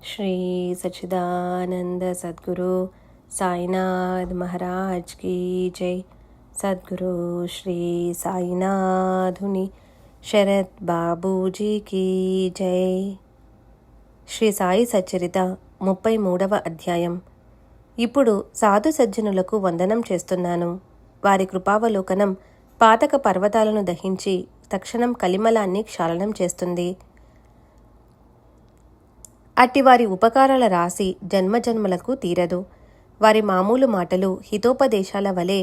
श्री सच्चिदानंद सद्गुरु साईनाथ महाराज की जय। सद्गुरु श्री साईनाथुनि శరత్ బాబూజీకి జై। శ్రీ సాయి సచ్చరిత 33వ అధ్యాయం। ఇప్పుడు సాధు సజ్జనులకు వందనం చేస్తున్నాను। వారి కృపావలోకనం పాతక పర్వతాలను దహించి తక్షణం కలిమలాన్ని క్షాళనం చేస్తుంది। అట్టివారి ఉపకారాల రాశి జన్మజన్మలకు తీరదు। వారి మామూలు మాటలు హితోపదేశాల వలె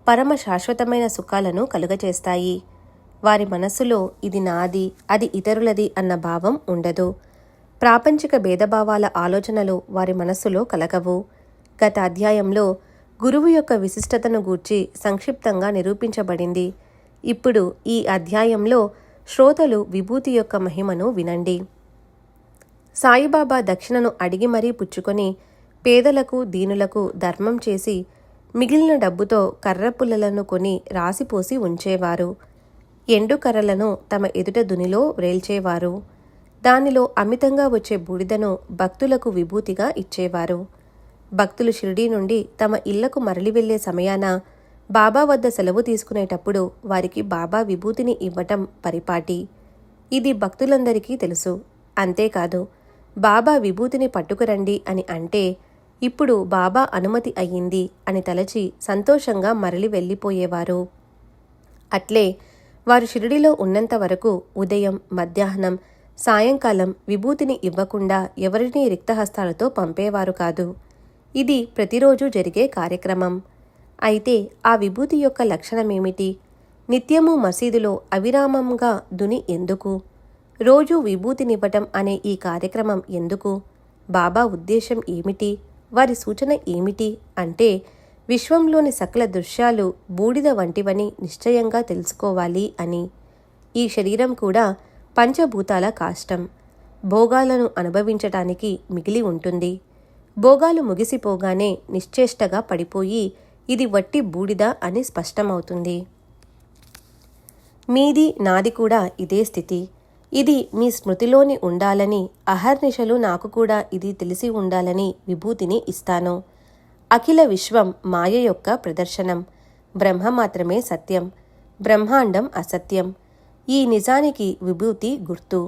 పరమ శాశ్వతమైన సుఖాలను కలుగచేస్తాయి। వారి మనస్సులో ఇది నాది, అది ఇతరులది అన్న భావం ఉండదు। ప్రాపంచిక భేదభావాల ఆలోచనలు వారి మనస్సులో కలగవు। గత అధ్యాయంలో గురువు యొక్క విశిష్టతను గూర్చి సంక్షిప్తంగా నిరూపించబడింది। ఇప్పుడు ఈ అధ్యాయంలో శ్రోతలు విభూతి యొక్క మహిమను వినండి। సాయిబాబా దక్షిణను అడిగి మరీ పుచ్చుకొని పేదలకు దీనులకు ధర్మం చేసి మిగిలిన డబ్బుతో కర్రపుల్లలను కొని రాసిపోసి ఉంచేవారు। ఎండు కర్రలను తమ ఎదుట దునిలో వ్రేల్చేవారు। దానిలో అమితంగా వచ్చే బూడిదను భక్తులకు విభూతిగా ఇచ్చేవారు। భక్తులు షిరిడీ నుండి తమ ఇళ్లకు మరలి వెళ్లే సమయాన బాబా వద్ద సెలవు తీసుకునేటప్పుడు వారికి బాబా విభూతిని ఇవ్వటం పరిపాటి। ఇది భక్తులందరికీ తెలుసు। అంతేకాదు, బాబా విభూతిని పట్టుకురండి అని అంటే ఇప్పుడు బాబా అనుమతి అయ్యింది అని తలచి సంతోషంగా మరలి వెళ్ళిపోయేవారు। అట్లే వారు షిరిడిలో ఉన్నంత వరకు ఉదయం, మధ్యాహ్నం, సాయంకాలం విభూతిని ఇవ్వకుండా ఎవరినీ రిక్తహస్తాలతో పంపేవారు కాదు। ఇది ప్రతిరోజు జరిగే కార్యక్రమం। అయితే ఆ విభూతి యొక్క లక్షణమేమిటి? నిత్యము మసీదులో అవిరామంగా దుని ఎందుకు? రోజూ విభూతినివ్వటం అనే ఈ కార్యక్రమం ఎందుకు? బాబా ఉద్దేశం ఏమిటి? వారి సూచన ఏమిటి అంటే విశ్వంలోని సకల దృశ్యాలు బూడిద వంటివని నిశ్చయంగా తెలుసుకోవాలి అని। ఈ శరీరం కూడా పంచభూతాల కాష్టం, భోగాలను అనుభవించటానికి మిగిలి ఉంటుంది। భోగాలు ముగిసిపోగానే నిశ్చేష్టగా పడిపోయి ఇది వట్టి బూడిద అని స్పష్టమవుతుంది। మీది నాది కూడా ఇదే స్థితి। ఇది మీ స్మృతిలోని ఉండాలని, అహర్నిశలు నాకు కూడా ఇది తెలిసి ఉండాలని విభూతిని ఇస్తాను। అఖిల విశ్వం మాయ యొక్క ప్రదర్శనం, బ్రహ్మ మాత్రమే సత్యం, బ్రహ్మాండం అసత్యం। ఈ నిజానికి విభూతి గుర్తు।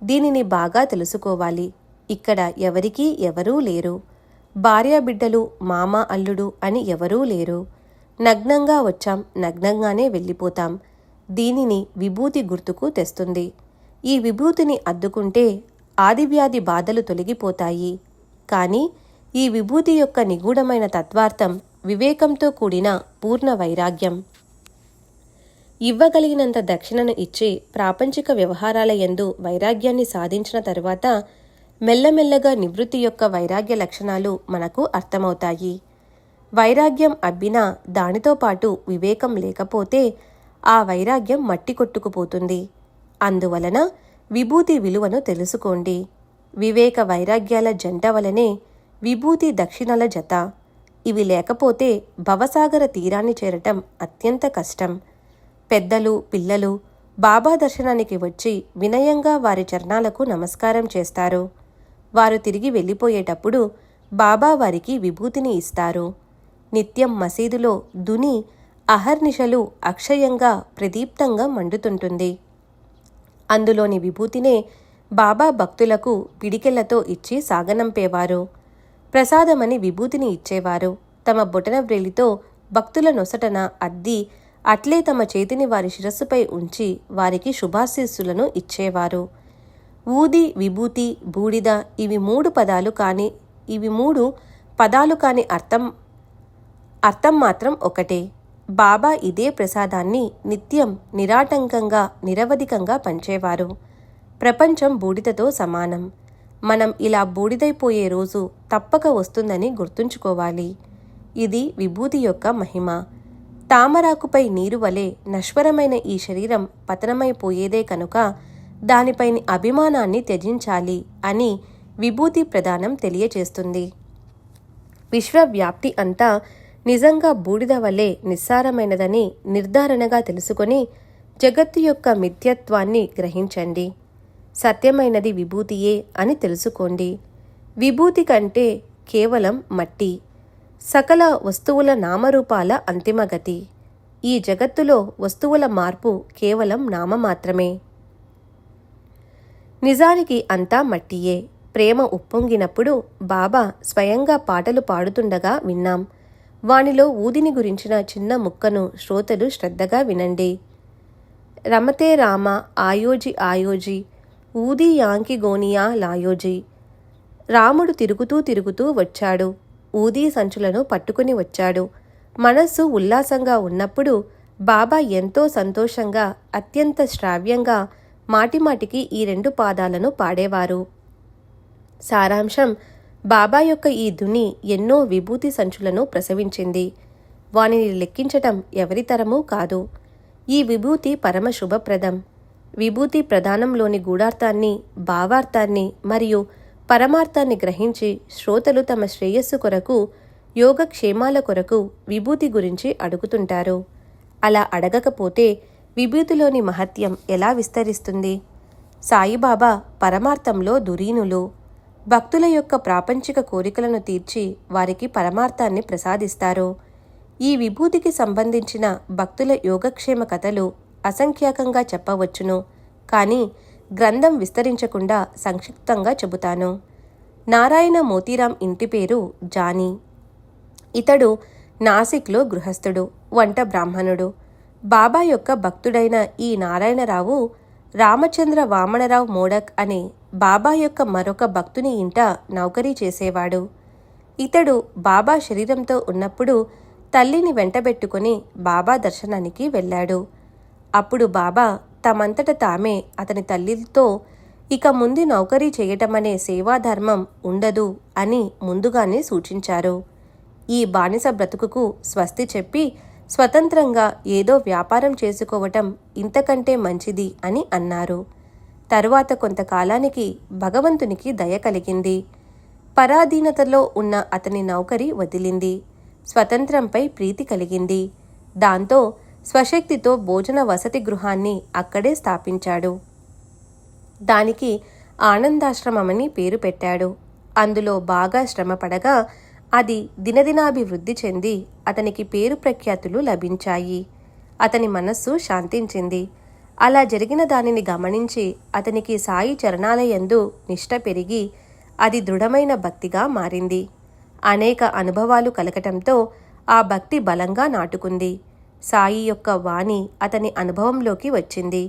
దీనిని బాగా తెలుసుకోవాలి। ఇక్కడ ఎవరికీ ఎవరూ లేరు। భార్యాబిడ్డలు, మామ అల్లుడు అని ఎవరూ లేరు। నగ్నంగా వచ్చాం, నగ్నంగానే వెళ్ళిపోతాం। దీనిని విభూతి గుర్తుకు తెస్తుంది। ఈ విభూతిని అద్దుకుంటే ఆదివ్యాధి బాధలు తొలగిపోతాయి। కానీ ఈ విభూతి యొక్క నిగూఢమైన తత్వార్థం వివేకంతో కూడిన పూర్ణ వైరాగ్యం। ఇవ్వగలిగినంత దక్షిణను ఇచ్చి ప్రాపంచిక వ్యవహారాల యందు వైరాగ్యాన్ని సాధించిన తరువాత మెల్లమెల్లగా నివృత్తి యొక్క వైరాగ్య లక్షణాలు మనకు అర్థమవుతాయి। వైరాగ్యం అబ్బినా దానితో పాటు వివేకం లేకపోతే ఆ వైరాగ్యం మట్టి కొట్టుకుపోతుంది। అందువలన విభూతి విలువను తెలుసుకోండి। వివేక వైరాగ్యాల జంట వలనే విభూతి దక్షిణల జత। ఇవి లేకపోతే భవసాగర తీరాన్ని చేరటం అత్యంత కష్టం। పెద్దలు, పిల్లలు బాబా దర్శనానికి వచ్చి వినయంగా వారి చరణాలకు నమస్కారం చేస్తారు। వారు తిరిగి వెళ్ళిపోయేటప్పుడు బాబా వారికి విభూతిని ఇస్తారు। నిత్యం మసీదులో దుని అహర్నిశలు అక్షయంగా ప్రదీప్తంగా మండుతుంటుంది। అందులోని విభూతినే బాబా భక్తులకు పిడికెళ్లతో ఇచ్చి సాగనంపేవారు। ప్రసాదమని విభూతిని ఇచ్చేవారు। తమ బొటన వ్రేలితో భక్తుల నొసటన అద్ది అట్లే తమ చేతిని వారి శిరస్సుపై ఉంచి వారికి శుభాశీస్సులను ఇచ్చేవారు। ఊది, విభూతి, బూడిద ఇవి మూడు పదాలు కాని అర్థం మాత్రం ఒకటే। బాబా ఇదే ప్రసాదాన్ని నిత్యం నిరాటంకంగా నిరవధికంగా పంచేవారు। ప్రపంచం బూడిదతో సమానం। మనం ఇలా బూడిదైపోయే రోజు తప్పక వస్తుందని గుర్తుంచుకోవాలి। ఇది విభూతి యొక్క మహిమ। తామరాకుపై నీరు వలె నశ్వరమైన ఈ శరీరం పతనమైపోయేదే కనుక దానిపైని అభిమానాన్ని త్యజించాలి అని విభూతి ప్రదానం తెలియచేస్తుంది। విశ్వవ్యాప్తి అంతా నిజంగా బూడిద వలె నిస్సారమైనదని నిర్ధారణగా తెలుసుకొని జగత్తు యొక్క మిథ్యత్వాన్ని గ్రహించండి। సత్యమైనది విభూతియే అని తెలుసుకోండి। విభూతి కంటే కేవలం మట్టి, సకల వస్తువుల నామరూపాల అంతిమగతి. ఈ జగత్తులో వస్తువుల మార్పు కేవలం నామ మాత్రమే. నిజానికి అంతా మట్టియే. ప్రేమ ఉప్పొంగినప్పుడు బాబా స్వయంగా పాటలు పాడుతుండగా విన్నాం. వానిలో ఊదిని గురించిన చిన్న ముక్కను శ్రోతలు శ్రద్ధగా వినండి. రమతే రామ ఆయోజి ఆయోజి ఊది యాంకి గోనియా లాయోజి. రాముడు తిరుగుతూ తిరుగుతూ వచ్చాడు. ఊదీ సంచులను పట్టుకుని వచ్చాడు. మనస్సు ఉల్లాసంగా ఉన్నప్పుడు బాబా ఎంతో సంతోషంగా అత్యంత శ్రావ్యంగా మాటిమాటికి ఈ 2 పాదాలను పాడేవారు. సారాంశం: బాబా యొక్క ఈ ధుని ఎన్నో విభూతి సంచులను ప్రసవించింది. వానిని లెక్కించటం ఎవరితరమూ కాదు. ఈ విభూతి పరమ శుభప్రదం. విభూతి ప్రధానంలోని గూఢార్థాన్ని, భావార్థాన్ని మరియు పరమార్థాన్ని గ్రహించి శ్రోతలు తమ శ్రేయస్సు కొరకు, యోగక్షేమాల కొరకు విభూతి గురించి అడుగుతుంటారు. అలా అడగకపోతే విభూతిలోని మహత్యం ఎలా విస్తరిస్తుంది? సాయిబాబా పరమార్థంలో ధురీనులు. భక్తుల యొక్క ప్రాపంచిక కోరికలను తీర్చి వారికి పరమార్థాన్ని ప్రసాదిస్తారు. ఈ విభూతికి సంబంధించిన భక్తుల యోగక్షేమ కథలు అసంఖ్యాకంగా చెప్పవచ్చును. కానీ గ్రంథం విస్తరించకుండా సంక్షిప్తంగా చెబుతాను. నారాయణ మోతీరాం ఇంటి పేరు జానీ. ఇతడు నాసిక్లో గృహస్థుడు, వంట బ్రాహ్మణుడు. బాబా యొక్క భక్తుడైన ఈ నారాయణరావు రామచంద్ర వామనరావు మోడక్ అనే బాబా యొక్క మరొక భక్తుని ఇంట నౌకరీ చేసేవాడు. ఇతడు బాబా శరీరంతో ఉన్నప్పుడు తల్లిని వెంటబెట్టుకుని బాబా దర్శనానికి వెళ్ళాడు. అప్పుడు బాబా తమంతట తామే అతని తల్లితో ఇక ముందు నౌకరీ చేయటమనే సేవాధర్మం ఉండదు అని ముందుగానే సూచించారు. ఈ బానిస బ్రతుకుకు స్వస్తి చెప్పి స్వతంత్రంగా ఏదో వ్యాపారం చేసుకోవటం ఇంతకంటే మంచిది అని అన్నారు. తరువాత కొంతకాలానికి భగవంతునికి దయ కలిగింది. పరాధీనతలో ఉన్న అతని నౌకరీ వదిలింది. స్వతంత్రంపై ప్రీతి కలిగింది. దాంతో స్వశక్తితో భోజన వసతి గృహాన్ని అక్కడే స్థాపించాడు. దానికి ఆనందాశ్రమమని పేరు పెట్టాడు. అందులో బాగా శ్రమపడగా అది దినదినాభివృద్ధి చెంది అతనికి పేరు ప్రఖ్యాతులు లభించాయి. అతని మనస్సు శాంతించింది. అలా జరిగిన దానిని గమనించి అతనికి సాయి చరణాలయందు నిష్ఠ పెరిగి అది దృఢమైన భక్తిగా మారింది. అనేక అనుభవాలు కలగటంతో ఆ భక్తి బలంగా నాటుకుంది. సాయి యొక్క వాణి అతని అనుభవంలోకి వచ్చింది.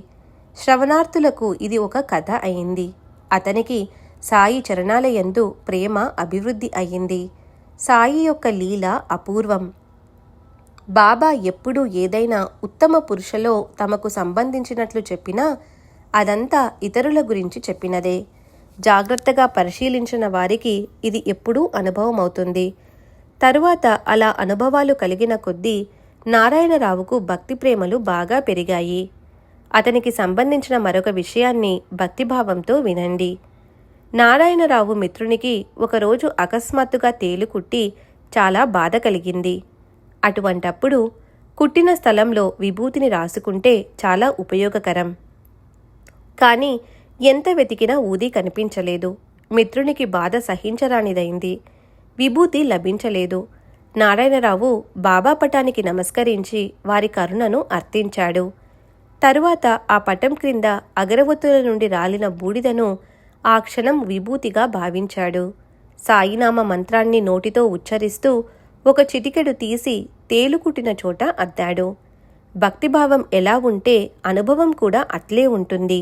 శ్రవణార్థులకు ఇది ఒక కథ అయింది. అతనికి సాయి చరణాలయందు ప్రేమ అభివృద్ధి అయ్యింది. సాయి యొక్క లీల అపూర్వం. బాబా ఎప్పుడూ ఏదైనా ఉత్తమ పురుషలో తమకు సంబంధించినట్లు చెప్పినా అదంతా ఇతరుల గురించి చెప్పినదే. జాగ్రత్తగా పరిశీలించిన వారికి ఇది ఎప్పుడూ అనుభవమవుతుంది. తరువాత అలా అనుభవాలు కలిగిన కొద్దీ నారాయణరావుకు భక్తి ప్రేమలు బాగా పెరిగాయి. అతనికి సంబంధించిన మరొక విషయాన్ని భక్తిభావంతో వినండి. నారాయణరావు మిత్రునికి ఒకరోజు అకస్మాత్తుగా తేలు కుట్టి చాలా బాధ కలిగింది. అటువంటప్పుడు కుట్టిన స్థలంలో విభూతిని రాసుకుంటే చాలా ఉపయోగకరం. కానీ ఎంత వెతికినా ఊది కనిపించలేదు. మిత్రునికి బాధ సహించరానిదైంది. విభూతి లభించలేదు. నారాయణరావు బాబా పటానికి నమస్కరించి వారి కరుణను అర్థించాడు. తరువాత ఆ పటం క్రింద అగరవత్తుల నుండి రాలిన బూడిదను ఆ క్షణం విభూతిగా భావించాడు. సాయినామ మంత్రాన్ని నోటితో ఉచ్చరిస్తూ ఒక చిటికెడు తీసి తేలుకుట్టిన చోట అద్దాడు. భక్తిభావం ఎలా ఉంటే అనుభవం కూడా అట్లే ఉంటుంది.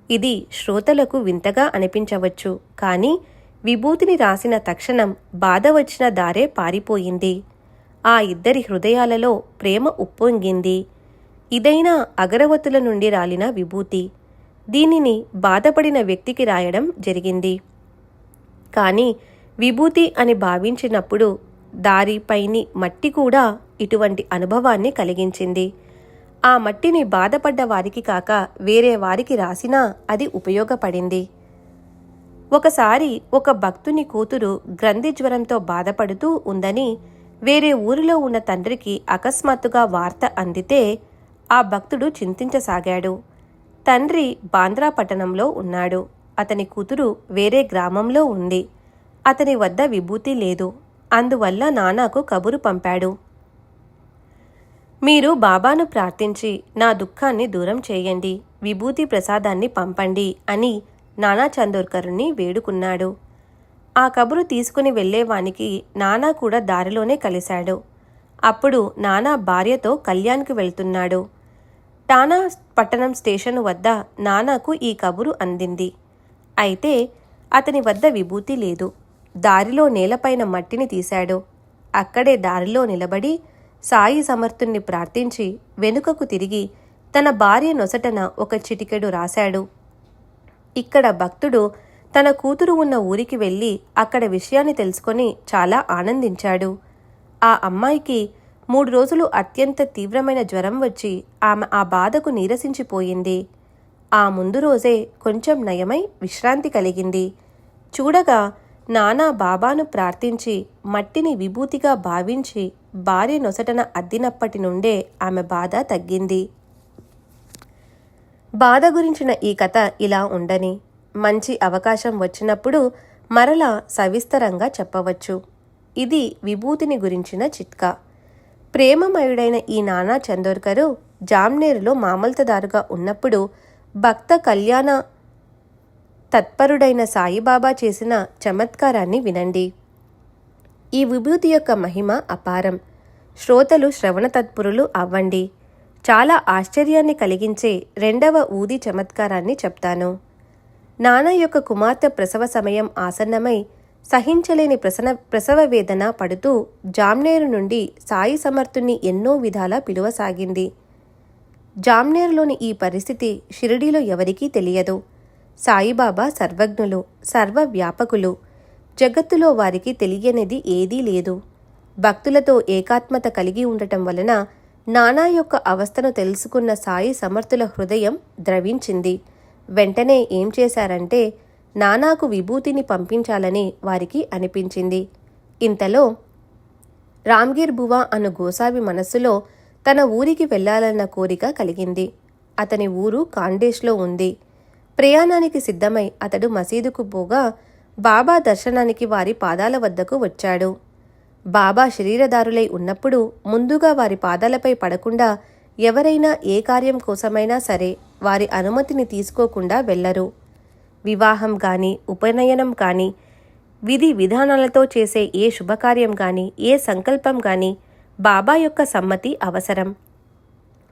ఇది శ్రోతలకు వింతగా అనిపించవచ్చు. కానీ విభూతిని రాసిన తక్షణం బాధ వచ్చిన దారే పారిపోయింది. ఆ ఇద్దరి హృదయాలలో ప్రేమ ఉప్పొంగింది. ఇదైనా అగరవత్తుల నుండి రాలిన విభూతి. దీనిని బాధపడిన వ్యక్తికి రాయడం జరిగింది. కానీ విభూతి అని భావించినప్పుడు దారిపైని మట్టి కూడా ఇటువంటి అనుభవాన్ని కలిగించింది. ఆ మట్టిని బాధపడ్డ వారికి కాక వేరే వారికి రాసినా అది ఉపయోగపడింది. ఒకసారి ఒక భక్తుని కూతురు గ్రంథి జ్వరంతో బాధపడుతూ ఉందని వేరే ఊరిలో ఉన్న తండ్రికి అకస్మాత్తుగా వార్త అందితే ఆ భక్తుడు చింతించసాగాడు. తండ్రి బాంద్రా పట్టణంలో ఉన్నాడు. అతని కూతురు వేరే గ్రామంలో ఉంది. అతని వద్ద విభూతి లేదు. అందువల్ల నానాకు కబురు పంపాడు. మీరు బాబాను ప్రార్థించి నా దుఃఖాన్ని దూరం చేయండి, విభూతి ప్రసాదాన్ని పంపండి అని నానా చందోర్కర్ని వేడుకున్నాడు. ఆ కబురు తీసుకుని వెళ్లేవానికి నానా కూడా దారిలోనే కలిశాడు. అప్పుడు నానా భార్యతో కళ్యాణ్కి వెళ్తున్నాడు. టానా పట్టణం స్టేషను వద్ద నానాకు ఈ కబురు అందింది. అయితే అతని వద్ద విభూతి లేదు. దారిలో నేలపైన మట్టిని తీశాడు. అక్కడే దారిలో నిలబడి సాయి సమర్థుణ్ణి ప్రార్థించి వెనుకకు తిరిగి తన భార్య నొసటన ఒక చిటికెడు రాశాడు. ఇక్కడ భక్తుడు తన కూతురు ఉన్న ఊరికి వెళ్ళి అక్కడ విషయాన్ని తెలుసుకొని చాలా ఆనందించాడు. ఆ అమ్మాయికి 3 రోజులు అత్యంత తీవ్రమైన జ్వరం వచ్చి ఆమె ఆ బాధకు నీరసించిపోయింది. ఆ ముందు రోజే కొంచెం నయమై విశ్రాంతి కలిగింది. చూడగా నానా బాబాను ప్రార్థించి మట్టిని విభూతిగా భావించి భార్య నొసటన అద్దినప్పటి నుండే ఆమె బాధ తగ్గింది. బాధ గురించిన ఈ కథ ఇలా ఉండని మంచి అవకాశం వచ్చినప్పుడు మరలా సవిస్తరంగా చెప్పవచ్చు. ఇది విభూతిని గురించిన చిట్కా. ప్రేమమయుడైన ఈ నానా చందోర్కరు జామ్నేరులో మామల్తదారుగా ఉన్నప్పుడు భక్త కళ్యాణ తత్పరుడైన సాయిబాబా చేసిన చమత్కారాన్ని వినండి. ఈ విభూతి యొక్క మహిమ అపారం. శ్రోతలు శ్రవణ తత్పరులు అవ్వండి. చాలా ఆశ్చర్యాన్ని కలిగించే 2వ ఊది చమత్కారాన్ని చెప్తాను. నానా యొక్క కుమార్తె ప్రసవ సమయం ఆసన్నమై సహించలేని ప్రసవ వేదన పడుతూ జామ్నేరు నుండి సాయి సమర్థుణ్ణి ఎన్నో విధాలా పిలువసాగింది. జామ్నేరులోని ఈ పరిస్థితి షిరిడీలో ఎవరికీ తెలియదు. సాయిబాబా సర్వజ్ఞులు, సర్వవ్యాపకులు. జగత్తులో వారికి తెలియనిది ఏదీ లేదు. భక్తులతో ఏకాత్మత కలిగి ఉండటం వలన నానా యొక్క అవస్థను తెలుసుకున్న సాయి సమర్థుల హృదయం ద్రవించింది. వెంటనే ఏం చేశారంటే నానాకు విభూతిని పంపించాలని వారికి అనిపించింది. ఇంతలో రామ్గిర్ బువా అను గోసావి మనస్సులో తన ఊరికి వెళ్లాలన్న కోరిక కలిగింది. అతని ఊరు కాండేష్లో ఉంది. ప్రయాణానికి సిద్ధమై అతడు మసీదుకు పోగా బాబా దర్శనానికి వారి పాదాల వద్దకు వచ్చాడు. బాబా శరీరదారులై ఉన్నప్పుడు ముందుగా వారి పాదాలపై పడకుండా ఎవరైనా ఏ కార్యం కోసమైనా సరే వారి అనుమతిని తీసుకోకుండా వెళ్లరు. వివాహం గాని, ఉపనయనం గాని, విధి విధానాలతో చేసే ఏ శుభకార్యం గాని, ఏ సంకల్పం గాని బాబా యొక్క సమ్మతి అవసరం.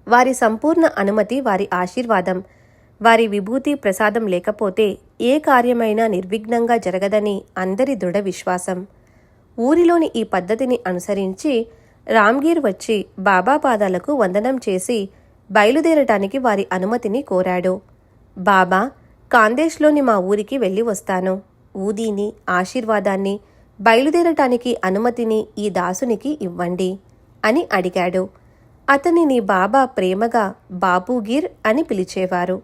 వారి సంపూర్ణ అనుమతి వారి ఆశీర్వాదం. వారి విభూతి ప్రసాదం లేకపోతే ఏ కార్యమైనా నిర్విఘ్నంగా జరగదని అందరి దృఢ విశ్వాసం. ఊరిలోని ఈ పద్ధతిని అనుసరించి రామ్గీర్ వచ్చి బాబా పాదాలకు వందనం చేసి బయలుదేరటానికి వారి అనుమతిని కోరాడు. బాబా, కాందేశ్లోని మా ఊరికి వెళ్ళి వస్తాను. ఊదీని, ఆశీర్వాదాన్ని, బయలుదేరటానికి అనుమతిని ఈ దాసునికి ఇవ్వండి అని అడిగాడు. అతనిని బాబా ప్రేమగా బాపూగీర్ అని పిలిచేవారు.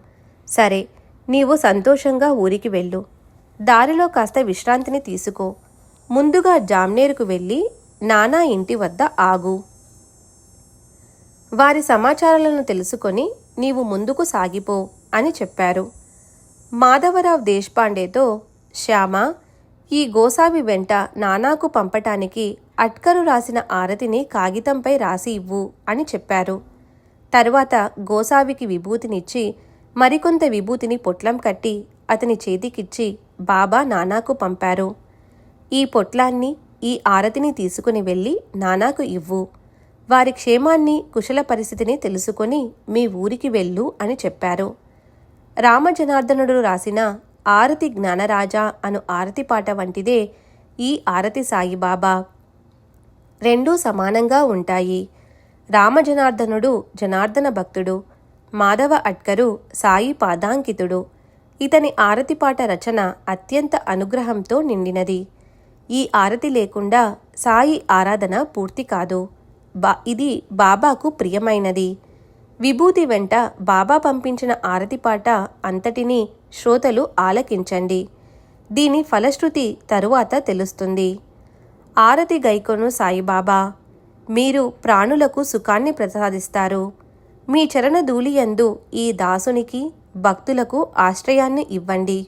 సరే, నీవు సంతోషంగా ఊరికి వెళ్ళు. దారిలో కాస్త విశ్రాంతిని తీసుకో. ముందుగా జామ్నేరుకు వెళ్ళి నానా ఇంటి వద్ద ఆగు. వారి సమాచారాలను తెలుసుకొని నీవు ముందుకు సాగిపో అని చెప్పారు. మాధవరావు దేశ్పాండేతో, శ్యామా, ఈ గోసావి వెంట నానాకు పంపటానికి అట్కరు రాసిన ఆరతిని కాగితంపై రాసి ఇవ్వు అని చెప్పారు. తరువాత గోసావికి విభూతినిచ్చి మరికొంత విభూతిని పొట్లం కట్టి అతని చేతికిచ్చి బాబా నానాకు పంపారు. ఈ పొట్లాన్ని, ఈ ఆరతిని తీసుకుని వెళ్ళి నానాకు ఇవ్వు. వారి క్షేమాన్ని, కుశల పరిస్థితిని తెలుసుకొని మీ ఊరికి వెళ్ళు అని చెప్పారు. రామజనార్దనుడు రాసిన ఆరతి జ్ఞానరాజా అను ఆరతి పాట వంటిదే ఈ ఆరతి సాయిబాబా. రెండూ సమానంగా ఉంటాయి. రామజనార్దనుడు జనార్దన భక్తుడు, మాధవ అట్కరు సాయి పాదాంకితుడు. ఇతని ఆరతి పాట రచన అత్యంత అనుగ్రహంతో నిండినది. ఈ ఆరతి లేకుండా సాయి ఆరాధన పూర్తి కాదు. ఇది బాబాకు ప్రియమైనది. విభూతి వెంట బాబా పంపించిన ఆరతి పాట అంతటినీ శ్రోతలు ఆలకించండి. దీని ఫలశ్రుతి తరువాత తెలుస్తుంది. ఆరతి గైకొను సాయిబాబా, మీరు ప్రాణులకు సుఖాన్ని ప్రసాదిస్తారు. మీ చరణ ధూళియందు ఈ దాసునికి, భక్తులకు ఆశ్రయాన్ని ఇవ్వండి.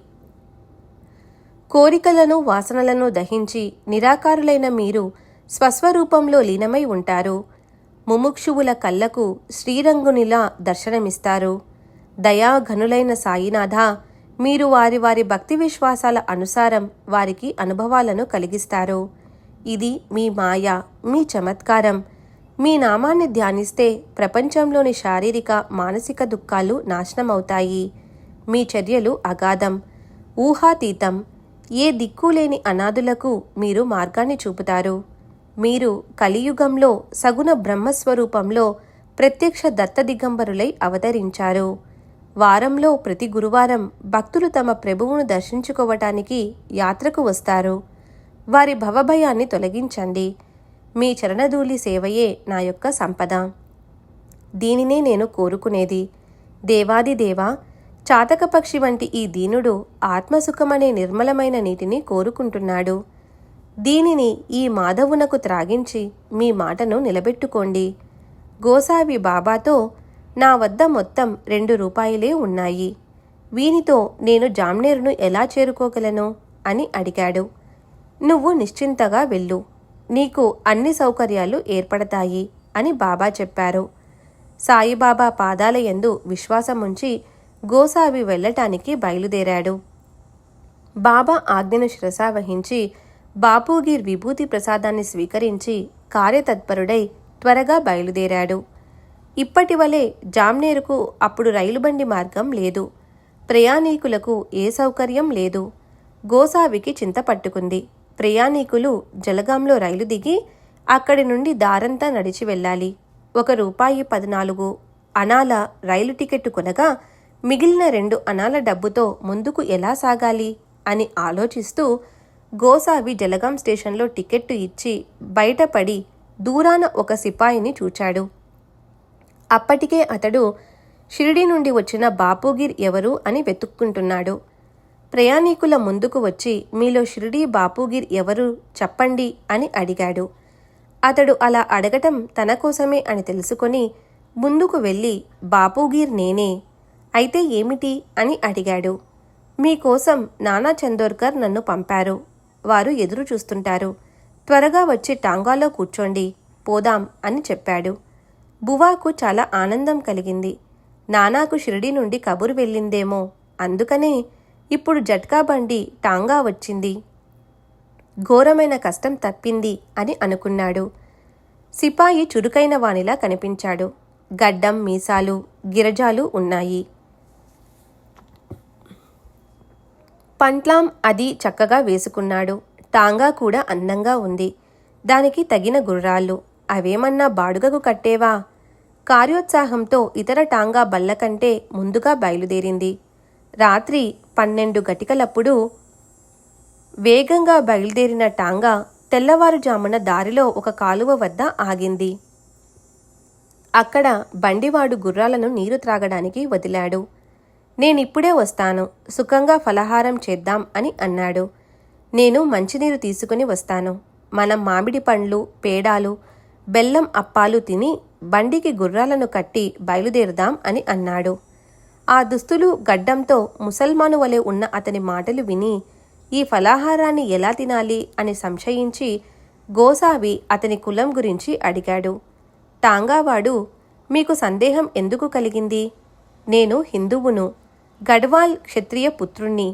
కోరికలను వాసనలను దహించి నిరాకారులైన మీరు స్వస్వరూపంలో లీనమై ఉంటారు. ముముక్షువుల కళ్ళకు శ్రీరంగునిలా దర్శనమిస్తారు. దయాఘనులైన సాయినాథ, మీరు వారి వారి భక్తి విశ్వాసాల అనుసారం వారికి అనుభవాలను కలిగిస్తారు. ఇది మీ మాయ, మీ చమత్కారం. మీ నామాన్ని ధ్యానిస్తే ప్రపంచంలోని శారీరక మానసిక దుఃఖాలు నాశనమవుతాయి. మీ చర్యలు అగాధం, ఊహాతీతం. ఏ దిక్కులేని అనాథులకు మీరు మార్గాన్ని చూపుతారు. మీరు కలియుగంలో సగుణ బ్రహ్మస్వరూపంలో ప్రత్యక్ష దత్తదిగంబరులై అవతరించారు. వారంలో ప్రతి గురువారం భక్తులు తమ ప్రభువును దర్శించుకోవటానికి యాత్రకు వస్తారు. వారి భవభయాన్ని తొలగించండి. మీ చరణధూళి సేవయే నా యొక్క సంపద. దీనినే నేను కోరుకునేది. దేవాదిదేవా, చాతకపక్షి వంటి ఈ దీనుడు ఆత్మసుఖమనే నిర్మలమైన నీటిని కోరుకుంటున్నాడు. దీనిని ఈ మాధవునకు త్రాగించి మీ మాటను నిలబెట్టుకోండి. గోసావి బాబాతో, నా వద్ద మొత్తం 2 రూపాయలే ఉన్నాయి. వీనితో నేను జామ్నేరును ఎలా చేరుకోగలను అని అడిగాడు. నువ్వు నిశ్చింతగా వెళ్ళు, నీకు అన్ని సౌకర్యాలు ఏర్పడతాయి అని బాబా చెప్పారు. సాయిబాబా పాదాల యందు విశ్వాసముంచి గోసావి వెళ్ళటానికి బయలుదేరాడు. బాబా ఆజ్ఞను శిరసావహించి బాపూగీర్ విభూతి ప్రసాదాన్ని స్వీకరించి కార్యతత్పరుడై త్వరగా బయలుదేరాడు. ఇప్పటివలే జామ్నేరుకు అప్పుడు రైలుబండి మార్గం లేదు. ప్రయాణీకులకు ఏ సౌకర్యం లేదు. గోసావికి చింత పట్టుకుంది. ప్రయాణీకులు జలగాంలో రైలు దిగి అక్కడి నుండి దారంతా నడిచి వెళ్ళాలి. ₹1.14 అనాల రైలు టికెట్టు కొనగా మిగిలిన 2 అనాల డబ్బుతో ముందుకు ఎలా సాగాలి అని ఆలోచిస్తూ గోసావి జలగాం స్టేషన్లో టికెట్టు ఇచ్చి బయటపడి దూరాన ఒక సిపాయిని చూచాడు. అప్పటికే అతడు షిరిడీ నుండి వచ్చిన బాపూగీర్ ఎవరు అని వెతుక్కుంటున్నాడు. ప్రయాణీకుల ముందుకు వచ్చి, మీలో షిరిడీ బాపూగీర్ ఎవరు చెప్పండి అని అడిగాడు. అతడు అలా అడగటం తన కోసమే అని తెలుసుకొని ముందుకు వెళ్ళి, బాపూగీర్ నేనే, అయితే ఏమిటి అని అడిగాడు. మీకోసం నానా చందోర్కర్ నన్ను పంపారు. వారు ఎదురు చూస్తుంటారు. త్వరగా వచ్చి టాంగాలో కూర్చోండి, పోదాం అని చెప్పాడు. బువాకు చాలా ఆనందం కలిగింది. నానాకు షిరిడీ నుండి కబురు వెళ్ళిందేమో, అందుకనే ఇప్పుడు జట్కా బండి టాంగా వచ్చింది. ఘోరమైన కష్టం తప్పింది అని అనుకున్నాడు. సిపాయి చురుకైన వానిలా కనిపించాడు. గడ్డం, మీసాలు, గిరజాలు ఉన్నాయి. పంట్లాం అది చక్కగా వేసుకున్నాడు. టాంగా కూడా అందంగా ఉంది. దానికి తగిన గుర్రాలు. అవేమన్నా బాడుగకు కట్టేవా? కార్యోత్సాహంతో ఇతర టాంగా బల్ల కంటే ముందుగా బయలుదేరింది. రాత్రి 12 గటికలప్పుడు వేగంగా బయలుదేరిన టాంగా తెల్లవారుజామున దారిలో ఒక కాలువ వద్ద ఆగింది. అక్కడ బండివాడు గుర్రాలను నీరు త్రాగడానికి వదిలాడు. నేనిప్పుడే వస్తాను, సుఖంగా ఫలహారం చేద్దాం అని అన్నాడు. నేను మంచినీరు తీసుకుని వస్తాను. మనం మామిడి పండ్లు, పేడాలు, బెల్లం అప్పాలు తిని బండికి గుర్రాలను కట్టి బయలుదేరుదాం అని అన్నాడు. ఆ దుస్తులు, గడ్డంతో ముసల్మాను వలె ఉన్న అతని మాటలు విని ఈ ఫలాహారాన్ని ఎలా తినాలి అని సంశయించి గోసావి అతని కులం గురించి అడిగాడు. టాంగావాడు, మీకు సందేహం ఎందుకు కలిగింది? నేను హిందువును, గఢ్వాల్ క్షత్రియ పుత్రుణ్ణి,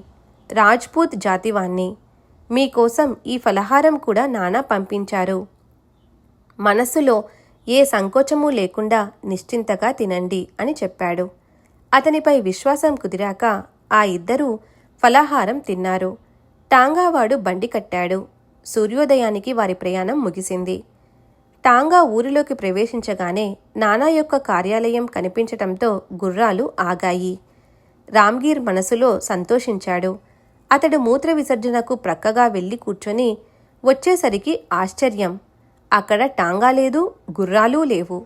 రాజ్పూత్ జాతివాణ్ణి. మీకోసం ఈ ఫలహారం కూడా నానా పంపించారు. మనస్సులో ఏ సంకోచమూ లేకుండా నిశ్చింతగా తినండి అని చెప్పాడు. అతనిపై విశ్వాసం కుదిరాక ఆ ఇద్దరూ ఫలాహారం తిన్నారు. టాంగావాడు బండి కట్టాడు. సూర్యోదయానికి వారి ప్రయాణం ముగిసింది. టాంగా ఊరిలోకి ప్రవేశించగానే నానా యొక్క కార్యాలయం కనిపించటంతో గుర్రాలు ఆగాయి. రామ్గీర్ మనసులో సంతోషించాడు. అతడు మూత్ర విసర్జనకు ప్రక్కగా వెళ్ళి కూర్చొని వచ్చేసరికి ఆశ్చర్యం. అక్కడ టాంగా లేదు, గుర్రాలూ లేవు.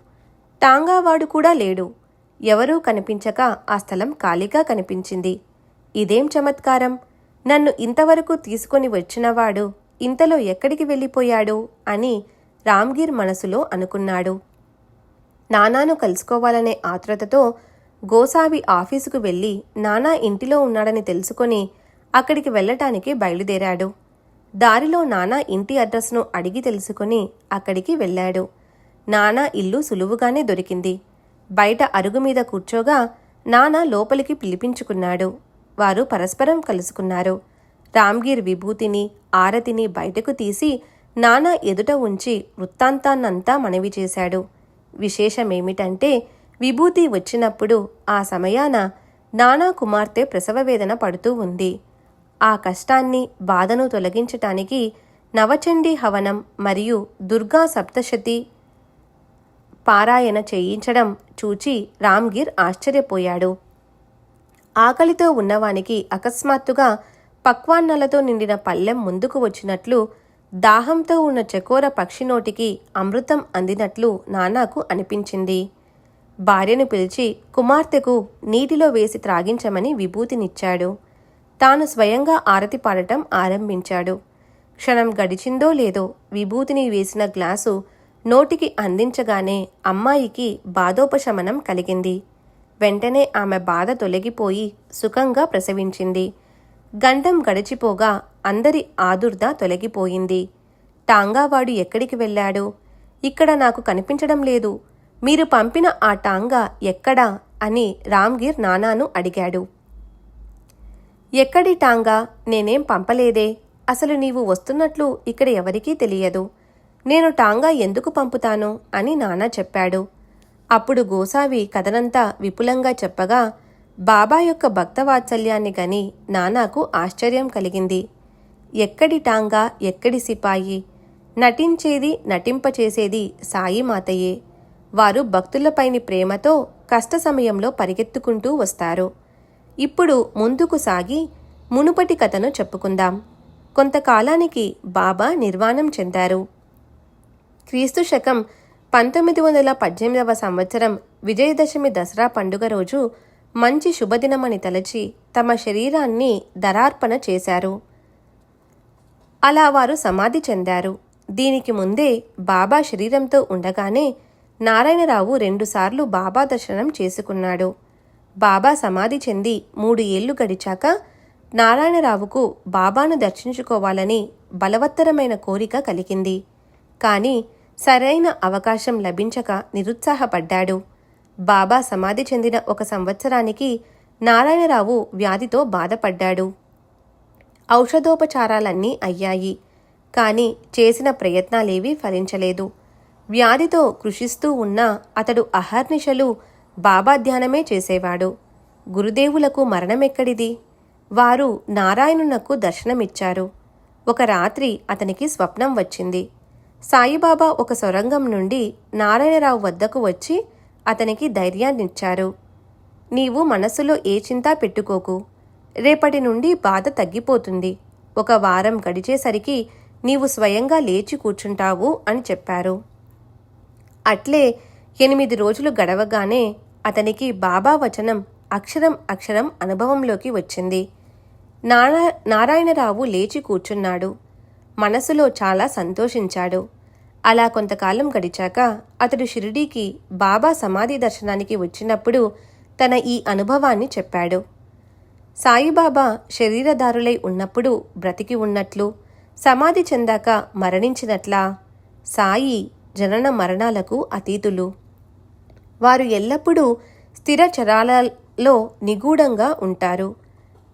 టాంగావాడు కూడా లేడు. ఎవరూ కనిపించక ఆ స్థలం ఖాళీగా కనిపించింది. ఇదేం చమత్కారం! నన్ను ఇంతవరకు తీసుకొని వచ్చినవాడు ఇంతలో ఎక్కడికి వెళ్ళిపోయాడు అని రామ్గీర్ మనసులో అనుకున్నాడు. నానాను కలుసుకోవాలనే ఆత్రుతతో గోసావి ఆఫీసుకు వెళ్ళి నానా ఇంటిలో ఉన్నాడని తెలుసుకొని అక్కడికి వెళ్ళటానికి బయలుదేరాడు. దారిలో నానా ఇంటి అడ్రస్ను అడిగి తెలుసుకుని అక్కడికి వెళ్ళాడు. నానా ఇల్లు సులువుగానే దొరికింది. బయట అరుగు మీద కూర్చోగా నానా లోపలికి పిలిపించుకున్నాడు. వారు పరస్పరం కలుసుకున్నారు. రామ్గీర్ విభూతిని ఆరతిని బయటకు తీసి నానా ఎదుట ఉంచి వృత్తాంతాన్నంతా మనవి చేశాడు. విశేషమేమిటంటే విభూతి వచ్చినప్పుడు ఆ సమయాన నానా కుమార్తె ప్రసవవేదన పడుతూ ఉంది. ఆ కష్టాన్ని బాధను తొలగించటానికి నవచండీ హవనం మరియు దుర్గా సప్తశతి పారాయణ చేయించడం చూచి రామ్గీర్ ఆశ్చర్యపోయాడు. ఆకలితో ఉన్నవానికి అకస్మాత్తుగా పక్వాన్నలతో నిండిన పళ్ళెం ముందుకు వచ్చినట్లు, దాహంతో ఉన్న చకోర పక్షి నోటికి అమృతం అందినట్లు నానాకు అనిపించింది. భార్యను పిలిచి కుమార్తెకు నీటిలో వేసి త్రాగించమని విభూతినిచ్చాడు. తాను స్వయంగా ఆరతి పాడటం ఆరంభించాడు. క్షణం గడిచిందో లేదో విభూతిని వేసిన గ్లాసు నోటికి అందించగానే అమ్మాయికి బాధోపశమనం కలిగింది. వెంటనే ఆమె బాధ తొలగిపోయి సుఖంగా ప్రసవించింది. గండం గడిచిపోగా అందరి ఆదుర్ద తొలగిపోయింది. టాంగావాడు ఎక్కడికి వెళ్ళాడు? ఇక్కడ నాకు కనిపించడం లేదు. మీరు పంపిన ఆ టాంగా ఎక్కడా అని రామ్గీర్ నానాను అడిగాడు. ఎక్కడి టాంగా? నేనేం పంపలేదే. అసలు నీవు వస్తున్నట్లు ఇక్కడ ఎవరికీ తెలియదు. నేను టాంగా ఎందుకు పంపుతాను అని నానా చెప్పాడు. అప్పుడు గోసావి కథనంతా విపులంగా చెప్పగా బాబా యొక్క భక్తవాత్సల్యాన్ని గని నానాకు ఆశ్చర్యం కలిగింది. ఎక్కడి టాంగా, ఎక్కడి సిపాయి? నటించేది నటింపచేసేది సాయిమాతయే. వారు భక్తులపైని ప్రేమతో కష్ట సమయంలో పరిగెత్తుకుంటూ వస్తారు. ఇప్పుడు ముందుకు సాగి మునుపటి కథను చెప్పుకుందాం. కొంతకాలానికి బాబా నిర్వాణం చెందారు. క్రీస్తు శకం 1918 సంవత్సరం విజయదశమి దసరా పండుగ రోజు మంచి శుభదినమని తలచి తమ శరీరాన్ని దరార్పణ చేశారు. అలా వారు సమాధి చెందారు. దీనికి ముందే బాబా శరీరంతో ఉండగానే నారాయణరావు 2 సార్లు బాబా దర్శనం చేసుకున్నాడు. బాబా సమాధి చెంది 3 ఏళ్లు గడిచాక నారాయణరావుకు బాబాను దర్శించుకోవాలని బలవత్తరమైన కోరిక కలిగింది. కానీ సరైన అవకాశం లభించక నిరుత్సాహపడ్డాడు. బాబా సమాధి చెందిన 1 సంవత్సరానికి నారాయణరావు వ్యాధితో బాధపడ్డాడు. ఔషధోపచారాలన్నీ అయ్యాయి. కానీ చేసిన ప్రయత్నాలేవీ ఫలించలేదు. వ్యాధితో కృషిస్తూ ఉన్నా అతడు అహర్నిశలు బాబా ధ్యానమే చేసేవాడు. గురుదేవులకు మరణమెక్కడిది? వారు నారాయణునకు దర్శనమిచ్చారు. ఒక రాత్రి అతనికి స్వప్నం వచ్చింది. సాయిబాబా ఒక సొరంగం నుండి నారాయణరావు వద్దకు వచ్చి అతనికి ధైర్యాన్నిచ్చారు. నీవు మనస్సులో ఏ చింతా పెట్టుకోకు. రేపటి నుండి బాధ తగ్గిపోతుంది. 1 వారం గడిచేసరికి నీవు స్వయంగా లేచి కూర్చుంటావు అని చెప్పారు. అట్లే 8 రోజులు గడవగానే అతనికి బాబా వచనం అక్షరం అక్షరం అనుభవంలోకి వచ్చింది. నారాయణరావు లేచి కూర్చున్నాడు. మనసులో చాలా సంతోషించాడు. అలా కొంతకాలం గడిచాక అతడు షిరిడీకి బాబా సమాధి దర్శనానికి వచ్చినప్పుడు తన ఈ అనుభవాన్ని చెప్పాడు. సాయిబాబా శరీరధారులై ఉన్నప్పుడు బ్రతికి ఉన్నట్లు, సమాధి చెందాక మరణించినట్లా? సాయి జనన మరణాలకు అతీతులు. వారు ఎల్లప్పుడూ స్థిర చరాలలో నిగూఢంగా ఉంటారు.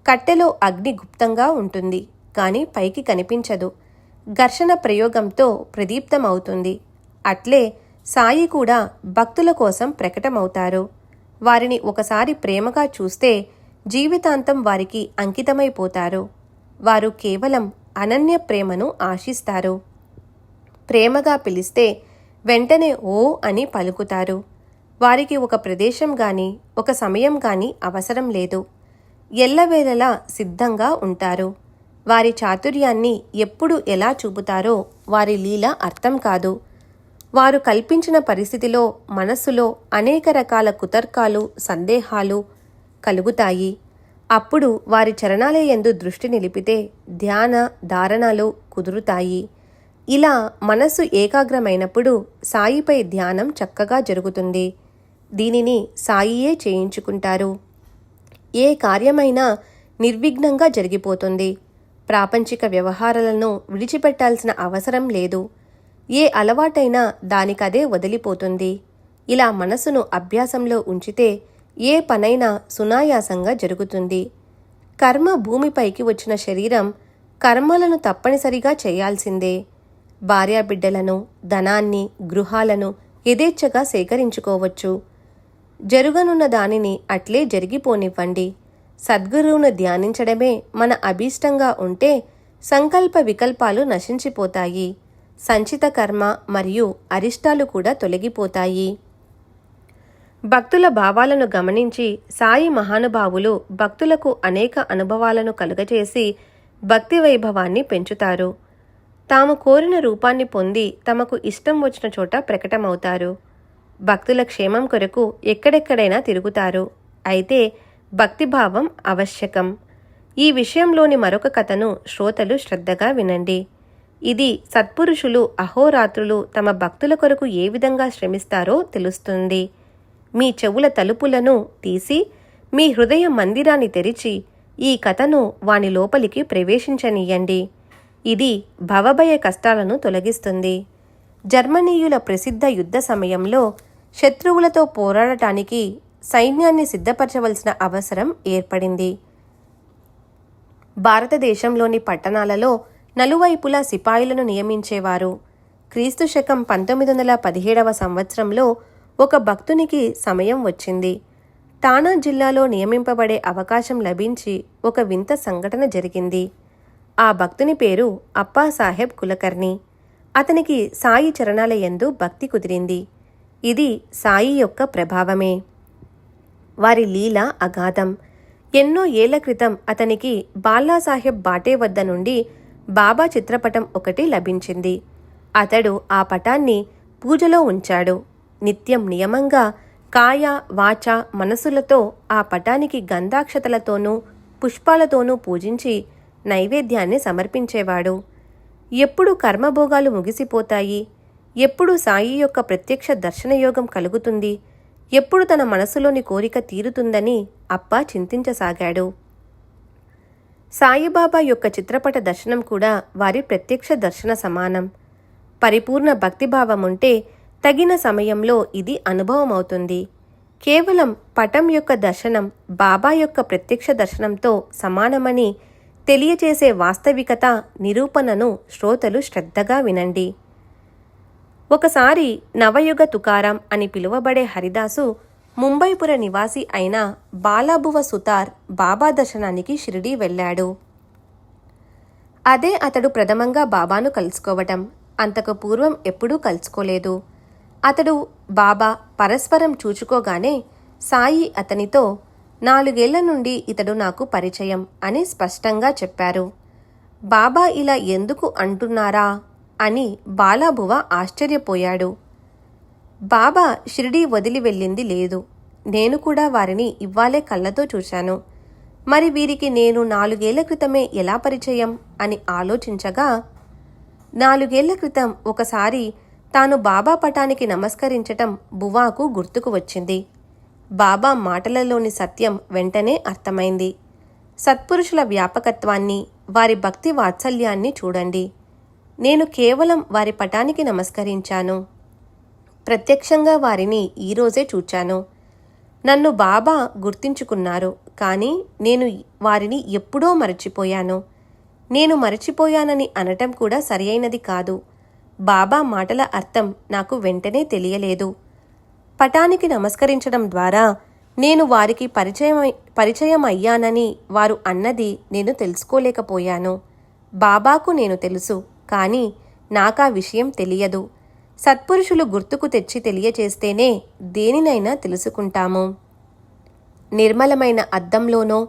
కట్టెలో అగ్ని గుప్తంగా ఉంటుంది, కానీ పైకి కనిపించదు. ఘర్షణ ప్రయోగంతో ప్రదీప్తమవుతుంది. అట్లే సాయి కూడా భక్తుల కోసం ప్రకటమవుతారు. వారిని ఒకసారి ప్రేమగా చూస్తే జీవితాంతం వారికి అంకితమైపోతారు. వారు కేవలం అనన్య ప్రేమను ఆశిస్తారు. ప్రేమగా పిలిస్తే వెంటనే ఓ అని పలుకుతారు. వారికి ఒక ప్రదేశం గాని ఒక సమయం గాని అవసరం లేదు. ఎల్లవేళలా సిద్ధంగా ఉంటారు. వారి చాతుర్యాన్ని ఎప్పుడు ఎలా చూపుతారో వారి లీల అర్థం కాదు. వారు కల్పించిన పరిస్థితిలో మనస్సులో అనేక రకాల కుతర్కాలు, సందేహాలు కలుగుతాయి. అప్పుడు వారి చరణాలయందు దృష్టి నిలిపితే ధ్యాన ధారణలు కుదురుతాయి. ఇలా మనస్సు ఏకాగ్రమైనప్పుడు సాయిపై ధ్యానం చక్కగా జరుగుతుంది. దీనిని సాయియే చేయించుకుంటారు. ఏ కార్యమైనా నిర్విఘ్నంగా జరిగిపోతుంది. ప్రాపంచిక వ్యవహారాలను విడిచిపెట్టాల్సిన అవసరం లేదు. ఏ అలవాటైనా దానికదే వదిలిపోతుంది. ఇలా మనసును అభ్యాసంలో ఉంచితే ఏ పనైనా సునాయాసంగా జరుగుతుంది. కర్మ భూమిపైకి వచ్చిన శరీరం కర్మలను తప్పనిసరిగా చేయాల్సిందే. భార్యాబిడ్డలను, ధనాన్ని, గృహాలను యథేచ్ఛగా సేకరించుకోవచ్చు. జరుగనున్న దానిని అట్లే జరిగిపోనివ్వండి. సద్గురువును ధ్యానించడమే మన అభీష్టంగా ఉంటే సంకల్ప వికల్పాలు నశించిపోతాయి. సంచిత కర్మ మరియు అరిష్టాలు కూడా తొలగిపోతాయి. భక్తుల భావాలను గమనించి సాయి మహానుభావులు భక్తులకు అనేక అనుభవాలను కలుగజేసి భక్తి వైభవాన్ని పెంచుతారు. తాము కోరిన రూపాన్ని పొంది తమకు ఇష్టం వచ్చిన చోట ప్రకటమవుతారు. భక్తుల క్షేమం కొరకు ఎక్కడెక్కడైనా తిరుగుతారు. అయితే భక్తిభావం ఆవశ్యకం. ఈ విషయంలోని మరొక కథను శ్రోతలు శ్రద్ధగా వినండి. ఇది సత్పురుషులు అహోరాత్రులు తమ భక్తుల కొరకు ఏ విధంగా శ్రమిస్తారో తెలుస్తుంది. మీ చెవుల తలుపులను తీసి మీ హృదయ మందిరాన్ని తెరిచి ఈ కథను వాని లోపలికి ప్రవేశించనీయండి. ఇది భవభయ కష్టాలను తొలగిస్తుంది. జర్మనీయుల ప్రసిద్ధ యుద్ధ సమయంలో శత్రువులతో పోరాడటానికి సైన్యాన్ని సిద్ధపరచవలసిన అవసరం ఏర్పడింది. భారతదేశంలోని పట్టణాలలో నలువైపులా సిపాయిలను నియమించేవారు. క్రీస్తు శకం 1917 సంవత్సరంలో ఒక భక్తునికి సమయం వచ్చింది. ఠాణా జిల్లాలో నియమింపబడే అవకాశం లభించి ఒక వింత సంఘటన జరిగింది. ఆ భక్తుని పేరు అప్పాసాహెబ్ కులకర్ణి. అతనికి సాయి చరణాల యందు భక్తి కుదిరింది. ఇది సాయి యొక్క ప్రభావమే. వారి లీల అగాధం. ఎన్నో ఏళ్ల క్రితం అతనికి బాలాసాహెబ్ బాటే వద్ద నుండి బాబా చిత్రపటం ఒకటి లభించింది. అతడు ఆ పటాన్ని పూజలో ఉంచాడు. నిత్యం నియమంగా కాయ, వాచ, మనసులతో ఆ పటానికి గంధాక్షతలతోనూ పుష్పాలతోనూ పూజించి నైవేద్యాన్ని సమర్పించేవాడు. ఎప్పుడు కర్మభోగాలు ముగిసిపోతాయి, ఎప్పుడు సాయి యొక్క ప్రత్యక్ష దర్శనయోగం కలుగుతుంది, ఎప్పుడు తన మనసులోని కోరిక తీరుతుందని అప్పా చింతించసాగాడు. సాయిబాబా యొక్క చిత్రపట దర్శనం కూడా వారి ప్రత్యక్ష దర్శన సమానం. పరిపూర్ణ భక్తిభావముంటే తగిన సమయంలో ఇది అనుభవమవుతుంది. కేవలం పటం యొక్క దర్శనం బాబా యొక్క ప్రత్యక్ష దర్శనంతో సమానమని తెలియచేసే వాస్తవికత నిరూపణను శ్రోతలు శ్రద్ధగా వినండి. ఒకసారి నవయుగ తుకారాం అని పిలువబడే హరిదాసు ముంబైపుర నివాసి అయిన బాలాబువ సుతార్ బాబా దర్శనానికి షిరిడీ వెళ్ళాడు. అదే అతడు ప్రథమంగా బాబాను కలుసుకోవటం. అంతకు పూర్వం ఎప్పుడూ కలుసుకోలేదు. అతడు బాబా పరస్పరం చూచుకోగానే సాయి అతనితో 4 ఏళ్ల నుండి ఇతడు నాకు పరిచయం అని స్పష్టంగా చెప్పారు. బాబా ఇలా ఎందుకు అంటున్నారా అని బాలాబువ ఆశ్చర్యపోయాడు. బాబా షిరిడీ వదిలి వెళ్ళింది లేదు. నేను కూడా వారిని ఇవ్వాలే కళ్ళతో చూశాను. మరి వీరికి నేను 4 ఏళ్ల క్రితమే ఎలా పరిచయం అని ఆలోచించగా 4 ఏళ్ల క్రితం ఒకసారి తాను బాబా పటానికి నమస్కరించటం బువాకు గుర్తుకు వచ్చింది. బాబా మాటలలోని సత్యం వెంటనే అర్థమైంది. సత్పురుషుల వ్యాపకత్వాన్ని, వారి భక్తి వాత్సల్యాన్ని చూడండి. నేను కేవలం వారి పటానికి నమస్కరించాను. ప్రత్యక్షంగా వారిని ఈరోజే చూచాను. నన్ను బాబా గుర్తించుకున్నారు. కానీ నేను వారిని ఎప్పుడో మరచిపోయాను. నేను మరచిపోయానని అనటం కూడా సరియైనది కాదు. బాబా మాటల అర్థం నాకు వెంటనే తెలియలేదు. పటానికి నమస్కరించడం ద్వారా నేను వారికి పరిచయం అయ్యానని వారు అన్నది నేను తెలుసుకోలేకపోయాను. బాబాకు నేను తెలుసు, కానీ నాకా విషయం తెలియదు. సత్పురుషులు గుర్తుకు తెచ్చి తెలియచేస్తేనే దేనినైనా తెలుసుకుంటాము. నిర్మలమైన అద్దంలోనో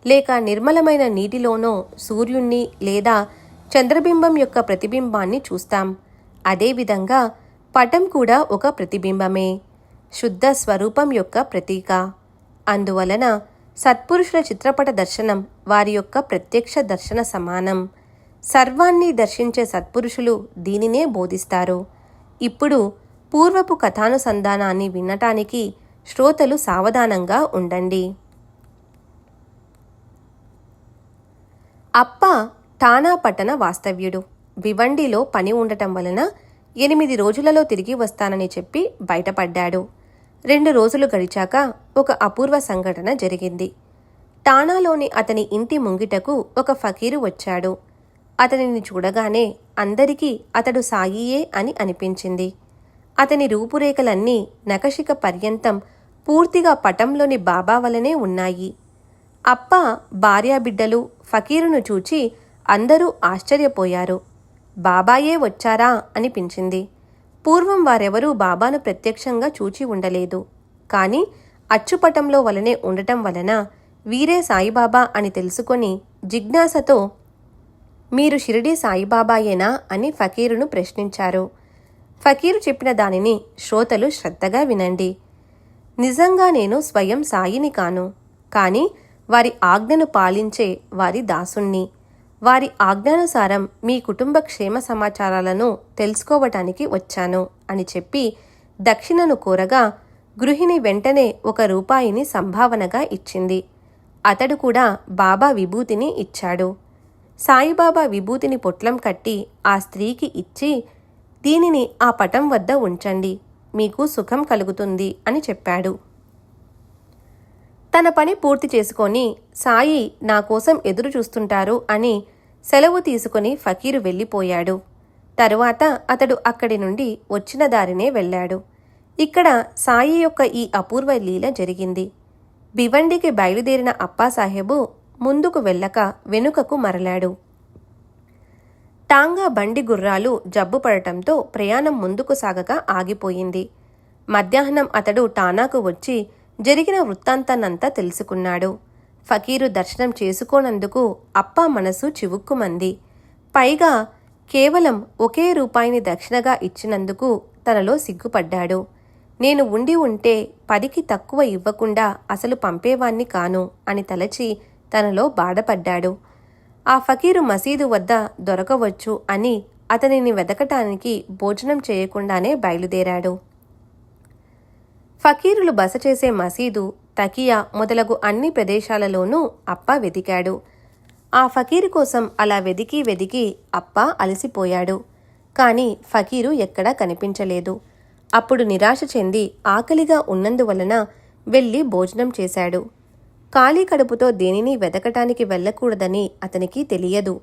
లేక నిర్మలమైన నీటిలోనో సూర్యుణ్ణి లేదా చంద్రబింబం యొక్క ప్రతిబింబాన్ని చూస్తాం. అదేవిధంగా పటం కూడా ఒక ప్రతిబింబమే, శుద్ధ స్వరూపం యొక్క ప్రతీక. అందువలన సత్పురుషుల చిత్రపట దర్శనం వారి యొక్క ప్రత్యక్ష దర్శన సమానం. సర్వాన్ని దర్శించే సత్పురుషులు దీనినే బోధిస్తారు. ఇప్పుడు పూర్వపు కథానుసంధానాన్ని వినటానికి శ్రోతలు సావధానంగా ఉండండి. అప్ప ఠానా పట్టణ వాస్తవ్యుడు. భివండిలో పని ఉండటం వలన 8 రోజులలో తిరిగి వస్తానని చెప్పి బయటపడ్డాడు. 2 రోజులు గడిచాక ఒక అపూర్వ సంఘటన జరిగింది. ఠానాలోని అతని ఇంటి ముంగిటకు ఒక ఫకీరు వచ్చాడు. అతనిని చూడగానే అందరికీ అతడు సాయియే అని అనిపించింది. అతని రూపురేఖలన్నీ నఖశిఖ పర్యంతం పూర్తిగా పటంలోని బాబా వలనే ఉన్నాయి. అప్ప భార్యాబిడ్డలు ఫకీరును చూచి అందరూ ఆశ్చర్యపోయారు. బాబాయే వచ్చారా అనిపించింది. పూర్వం వారెవరూ బాబాను ప్రత్యక్షంగా చూచి ఉండలేదు. కాని అచ్చుపటంలో వలనే ఉండటం వలన వీరే సాయిబాబా అని తెలుసుకొని జిజ్ఞాసతో మీరు షిరిడీ సాయిబాబాయేనా అని ఫకీరును ప్రశ్నించారు. ఫకీరు చెప్పిన దానిని శ్రోతలు శ్రద్ధగా వినండి. నిజంగా నేను స్వయం సాయిని కాను, కాని వారి ఆజ్ఞను పాలించే వారి దాసుణ్ణి. వారి ఆజ్ఞానుసారం మీ కుటుంబ క్షేమ సమాచారాలను తెలుసుకోవటానికి వచ్చాను అని చెప్పి దక్షిణను కోరగా గృహిణి వెంటనే 1 రూపాయిని సంభావనగా ఇచ్చింది. అతడు కూడా బాబా విభూతిని ఇచ్చాడు. సాయిబాబా విభూతిని పొట్లం కట్టి ఆ స్త్రీకి ఇచ్చి దీనిని ఆ పటం వద్ద ఉంచండి, మీకు సుఖం కలుగుతుంది అని చెప్పాడు. తన పని పూర్తి చేసుకొని సాయి నా కోసం ఎదురు చూస్తుంటారు అని సెలవు తీసుకుని ఫకీరు వెళ్ళిపోయాడు. తరువాత అతడు అక్కడి నుండి వచ్చిన దారినే వెళ్ళాడు. ఇక్కడ సాయి యొక్క ఈ అపూర్వ లీల జరిగింది. భివండికి బయలుదేరిన అప్పాసాహెబు ముందుకు వెళ్ళక వెనుకకు మరలాడు. టాంగా బండి గుర్రాలు జబ్బుపడటంతో ప్రయాణం ముందుకు సాగక ఆగిపోయింది. మధ్యాహ్నం అతడు ఠానాకు వచ్చి జరిగిన వృత్తాంతాన్నంతా తెలుసుకున్నాడు. ఫకీరు దర్శనం చేసుకోనందుకు అప్ప మనసు చివుక్కుమంది. పైగా కేవలం 1 రూపాయిని దక్షిణగా ఇచ్చినందుకు తనలో సిగ్గుపడ్డాడు. నేను ఉండి ఉంటే 10కి తక్కువ ఇవ్వకుండా అసలు పంపేవాణ్ణి కాను అని తలచి తనలో బాధపడ్డాడు. ఆ ఫకీరు మసీదు వద్ద దొరకవచ్చు అని అతనిని వెదకటానికి భోజనం చేయకుండానే బయలుదేరాడు. ఫకీరులు బస చేసే మసీదు, తకియా మొదలగు అన్ని ప్రదేశాలలోనూ అప్ప వెదికాడు. ఆ ఫకీరు కోసం అలా వెదికి వెదికి అప్ప అలసిపోయాడు. కాని ఫకీరు ఎక్కడా కనిపించలేదు. అప్పుడు నిరాశ చెంది ఆకలిగా ఉన్నందువలన వెళ్ళి భోజనం చేశాడు. ఖాళీ కడుపుతో దేనిని వెదకటానికి వెళ్ళకూడదని అతనికి తెలియదు.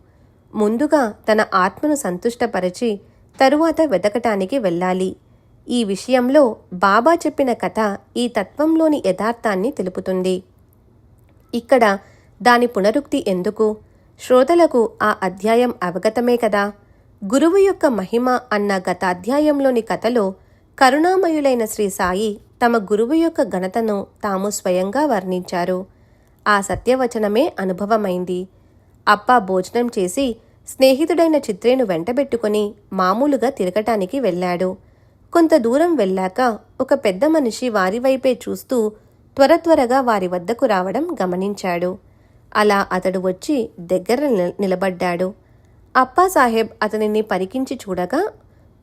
ముందుగా తన ఆత్మను సంతుష్టపరచి తరువాత వెదకటానికి వెళ్ళాలి. ఈ విషయంలో బాబా చెప్పిన కథ ఈ తత్వంలోని యథార్థాన్ని తెలుపుతుంది. ఇక్కడ దాని పునరుక్తి ఎందుకు? శ్రోతలకు ఆ అధ్యాయం అవగతమే కదా. గురువు యొక్క మహిమ అన్న గత అధ్యాయంలోని కథలో కరుణామయులైన శ్రీ సాయి తమ గురువు యొక్క ఘనతను తాము స్వయంగా వర్ణించారు. ఆ సత్యవచనమే అనుభవమైంది. అప్ప భోజనం చేసి స్నేహితుడైన చిత్రేను వెంటబెట్టుకుని మామూలుగా తిరగటానికి వెళ్ళాడు. కొంత దూరం వెళ్ళాక ఒక పెద్ద మనిషి వారి వైపే చూస్తూ త్వరగా వారి వద్దకు రావడం గమనించాడు. అలా అతడు వచ్చి దగ్గర నిలబడ్డాడు. అప్పాసాహెబ్ అతనిని పరికించి చూడగా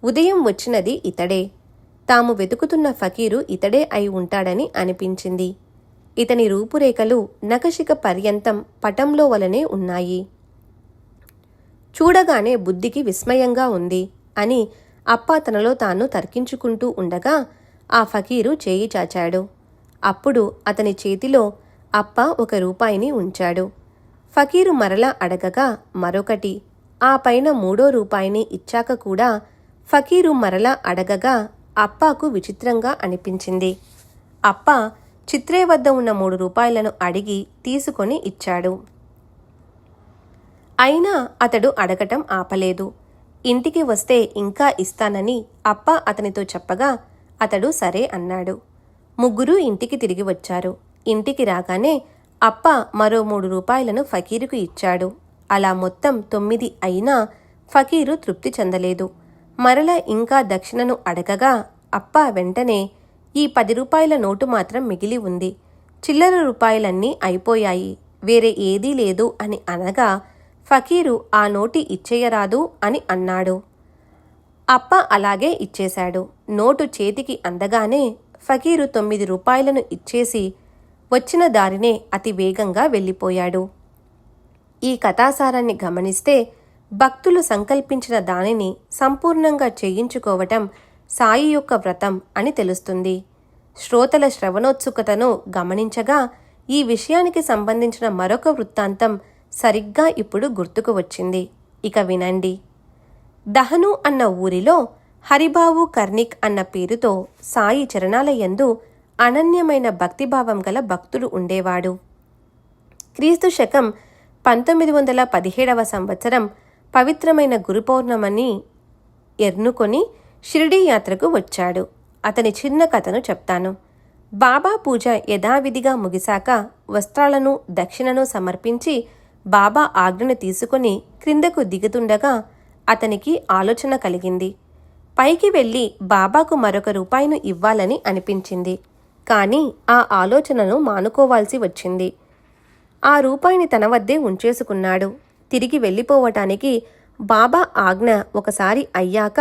ఉదయం వచ్చినది ఇతడే. తాము వెతుకుతున్న ఫకీరు ఇతడే అయి ఉంటాడని అనిపించింది. ఇతని రూపురేఖలు నఖశిఖ పర్యంతం పటంలో వలనే ఉన్నాయి. చూడగానే బుద్ధికి విస్మయంగా ఉంది అని అప్ప తనలో తాను తర్కించుకుంటూ ఉండగా ఆ ఫకీరు చేయి చాచాడు. అప్పుడు అతని చేతిలో అప్ప 1 రూపాయిని ఉంచాడు. ఫకీరు మరలా అడగగా మరొకటి, ఆ పైన 3వ రూపాయిని ఇచ్చాక కూడా ఫకీరు మరలా అడగగా అప్పాకు విచిత్రంగా అనిపించింది. అప్ప చిత్రే వద్ద ఉన్న 3 రూపాయలను అడిగి తీసుకొని ఇచ్చాడు. అయినా అతడు అడగటం ఆపలేదు. ఇంటికి వస్తే ఇంకా ఇస్తానని అప్ప అతనితో చెప్పగా అతడు సరే అన్నాడు. ముగ్గురు ఇంటికి తిరిగి వచ్చారు. ఇంటికి రాగానే అప్ప మరో 3 రూపాయలను ఫకీరుకు ఇచ్చాడు. అలా మొత్తం 9 అయినా ఫకీరు తృప్తి చెందలేదు. మరలా ఇంకా దక్షిణను అడగగా అప్ప వెంటనే ఈ 10 రూపాయల నోటు మాత్రం మిగిలి ఉంది, చిల్లర రూపాయలన్నీ అయిపోయాయి, వేరే ఏదీ లేదు అని అనగా ఫకీరు ఆ నోటి ఇచ్చేయరాదు అని అన్నాడు. అప్ప అలాగే ఇచ్చేశాడు. నోటు చేతికి అందగానే ఫకీరు 9 రూపాయలను ఇచ్చేసి వచ్చిన దారినే అతి వేగంగా వెళ్ళిపోయాడు. ఈ కథాసారాన్ని గమనిస్తే భక్తులు సంకల్పించిన దానిని సంపూర్ణంగా చేయించుకోవటం సాయి యొక్క వ్రతం అని తెలుస్తుంది. శ్రోతల శ్రవణోత్సుకతను గమనించగా ఈ విషయానికి సంబంధించిన మరొక వృత్తాంతం సరిగ్గా ఇప్పుడు గుర్తుకు వచ్చింది. ఇక వినండి. దహను అన్న ఊరిలో హరిబావు కర్ణిక్ అన్న పేరుతో సాయి చరణాల యందు అనన్యమైన భక్తిభావం గల భక్తుడు ఉండేవాడు. క్రీస్తు శకం 1917 సంవత్సరం పవిత్రమైన గురుపౌర్ణమని ఎర్నుకొని షిరిడీ యాత్రకు వచ్చాడు. అతని చిన్న కథను చెప్తాను. బాబా పూజ యథావిధిగా ముగిశాక వస్త్రాలను దక్షిణను సమర్పించి బాబా ఆజ్ఞను తీసుకుని క్రిందకు దిగుతుండగా అతనికి ఆలోచన కలిగింది. పైకి వెళ్ళి బాబాకు మరొక రూపాయిను ఇవ్వాలని అనిపించింది. కానీ ఆ ఆలోచనను మానుకోవాల్సి వచ్చింది. ఆ రూపాయిని తన వద్దే ఉంచేసుకున్నాడు. తిరిగి వెళ్ళిపోవటానికి బాబా ఆజ్ఞ ఒకసారి అయ్యాక